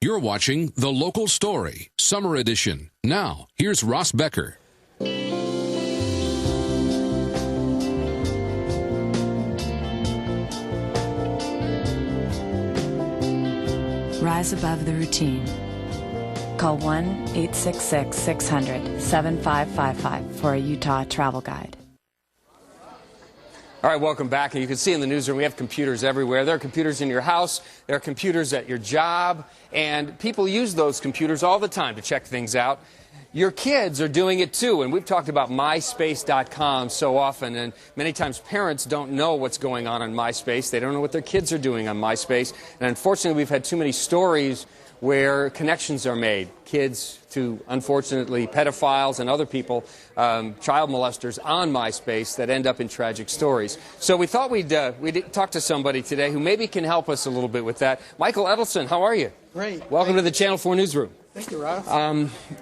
You're watching The Local Story, Summer Edition. Now, here's Ross Becker. Rise above the routine. Call 1-866-600-7555 for a Utah travel guide. All right, welcome back. And you can see in the newsroom we have computers everywhere. There are computers in your house. There are computers at your job. And people use those computers all the time to check things out. Your kids are doing it too. And we've talked about MySpace.com so often. And many times parents don't know what's going on MySpace. They don't know what their kids are doing on MySpace. And unfortunately, we've had too many stories where connections are made, kids to, unfortunately, pedophiles and other people, child molesters on MySpace that end up in tragic stories. So we thought we'd talk to somebody today who maybe can help us a little bit with that. Michael Edelson, how are you? Great. Welcome to the Channel 4 Newsroom. Thank you, Ross.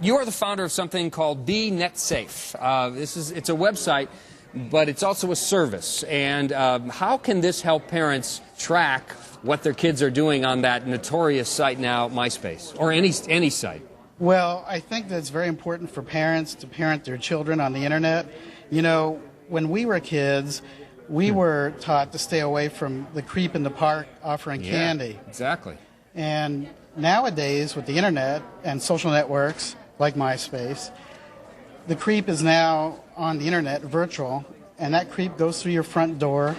You are the founder of something called BeNetSafe. It's a website, but it's also a service. And how can this help parents track what their kids are doing on that notorious site now, MySpace, or any site? Well, I think that it's very important for parents to parent their children on the internet. You know, when we were kids, we were taught to stay away from the creep in the park offering candy. Exactly. And nowadays, with the internet and social networks like MySpace, the creep is now on the internet, virtual, and that creep goes through your front door,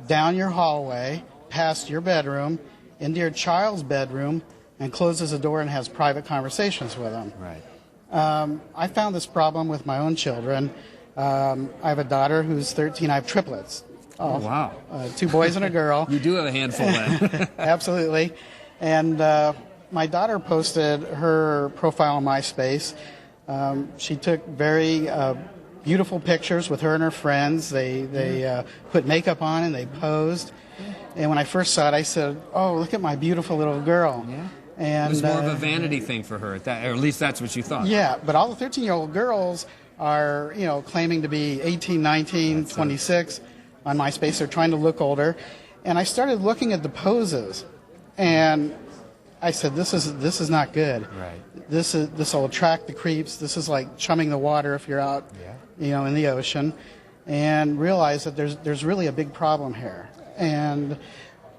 down your hallway, past your bedroom, into your child's bedroom, and closes the door and has private conversations with them. Right. I found this problem with my own children. I have a daughter who's 13. I have triplets. Oh, wow. 2 boys and a girl. You do have a handful then. Absolutely. And my daughter posted her profile on MySpace. She took very beautiful pictures with her and her friends. They put makeup on and they posed. And when I first saw it, I said, "Oh, look at my beautiful little girl." Yeah. And it was more of a vanity thing for her, or at least that's what you thought. Yeah, but all the 13-year-old girls are, claiming to be 18, 19, 26 on MySpace. They're trying to look older. And I started looking at the poses, and I said, "This is not good. Right. This will attract the creeps. This is like chumming the water if you're out, in the ocean." And realized that there's really a big problem here. And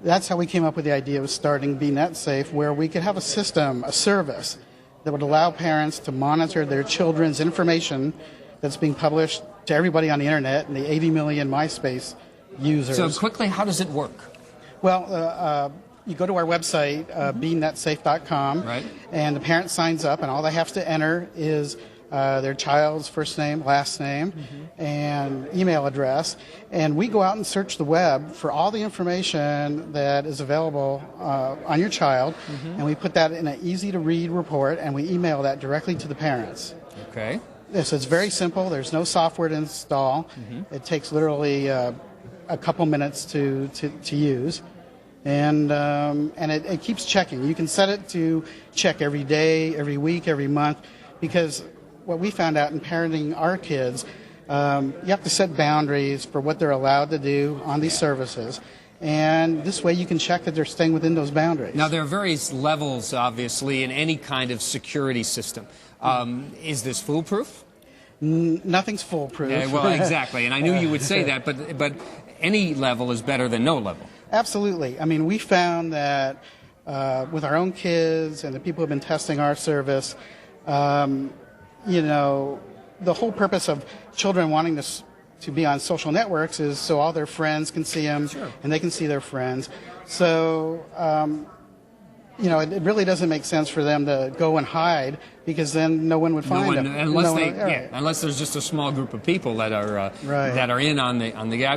that's how we came up with the idea of starting BeNetSafe, where we could have a system, a service, that would allow parents to monitor their children's information that's being published to everybody on the internet and the 80 million MySpace users. So quickly, how does it work? Well, you go to our website, BeNetSafe.com, right, and the parent signs up, and all they have to enter is their child's first name, last name, and email address. And we go out and search the web for all the information that is available on your child, and we put that in an easy-to-read report, and we email that directly to the parents. Okay. So it's very simple. There's no software to install. It takes literally a couple minutes to use. And it keeps checking. You can set it to check every day, every week, every month, because what we found out in parenting our kids, you have to set boundaries for what they're allowed to do on these services. And this way you can check that they're staying within those boundaries. Now, there are various levels, obviously, in any kind of security system. Is this foolproof? Nothing's foolproof. Yeah, well, exactly. And I knew you would say that, but any level is better than no level. Absolutely. I mean, we found that with our own kids and the people who have been testing our service, the whole purpose of children wanting to be on social networks is so all their friends can see them, and they can see their friends. So, it really doesn't make sense for them to go and hide, because then no one would find them. Unless there's just a small group of people that are that are in on the.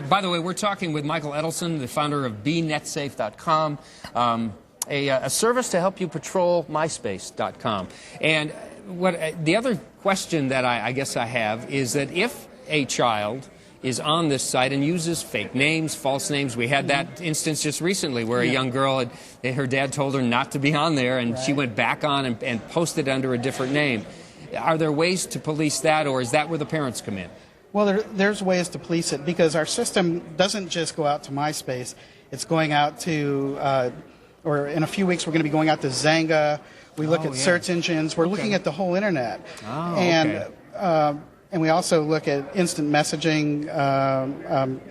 By the way, we're talking with Michael Edelson, the founder of BeNetSafe.com, a service to help you patrol MySpace.com. And the other question that I guess I have is that if a child is on this site and uses fake names, false names. We had that instance just recently where a young girl, her dad told her not to be on there, and she went back on and posted under a different name. Are there ways to police that, or is that where the parents come in? Well, there's ways to police it, because our system doesn't just go out to MySpace. It's going out to or in a few weeks, we're going to be going out to Zanga. We look at search engines. We're looking at the whole internet. And we also look at instant messaging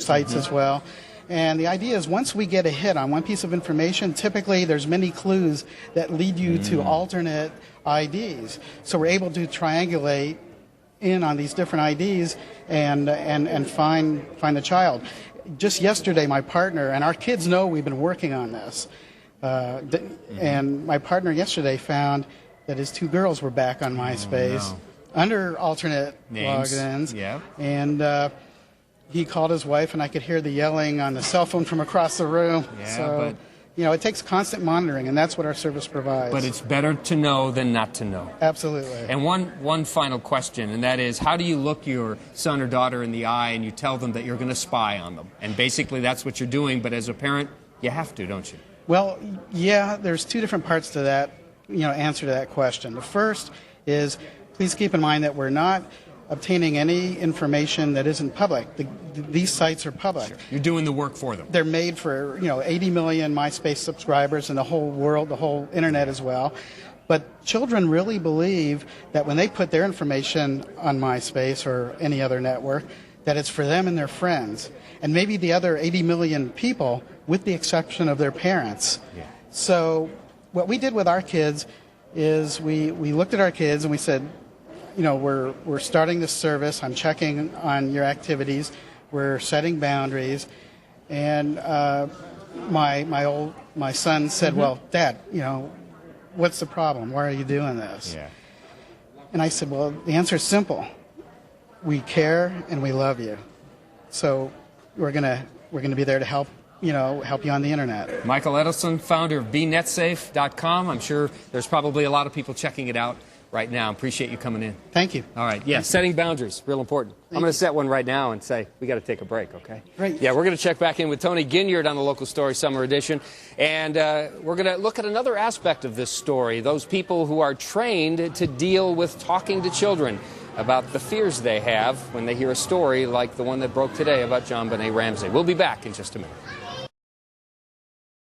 sites as well. And the idea is once we get a hit on one piece of information, typically there's many clues that lead you to alternate IDs. So we're able to triangulate in on these different IDs and find the child. Just yesterday, my partner, and our kids know we've been working on this, and my partner yesterday found that his 2 girls were back on MySpace under alternate logins. Yeah. And he called his wife, and I could hear the yelling on the cell phone from across the room. Yeah, so, it takes constant monitoring, and that's what our service provides. But it's better to know than not to know. Absolutely. And one final question, and that is, how do you look your son or daughter in the eye and you tell them that you're going to spy on them? And basically that's what you're doing, but as a parent, you have to, don't you? Well, yeah, there's 2 different parts to that, answer to that question. The first is, please keep in mind that we're not obtaining any information that isn't public. These sites are public. Sure. You're doing the work for them. They're made for 80 million MySpace subscribers and the whole world, the whole internet as well. But children really believe that when they put their information on MySpace or any other network, that it's for them and their friends, and maybe the other 80 million people, with the exception of their parents. Yeah. So what we did with our kids is we looked at our kids and we said, we're starting this service. I'm checking on your activities. We're setting boundaries. And my son said, well, Dad, what's the problem? Why are you doing this? Yeah. And I said, well, the answer is simple. We care and we love you. So we're gonna be there to help you on the internet. Michael Edelson, founder of BeNetSafe.com. I'm sure there's probably a lot of people checking it out right now. Appreciate you coming in. Thank you. All right. Yeah, setting boundaries, real important. I'm going to set one right now and say, we got to take a break, okay? Great. Yeah, we're going to check back in with Tony Ginyard on the Local Story Summer Edition. And we're going to look at another aspect of this story, those people who are trained to deal with talking to children about the fears they have when they hear a story like the one that broke today about JonBenet Ramsey. We'll be back in just a minute.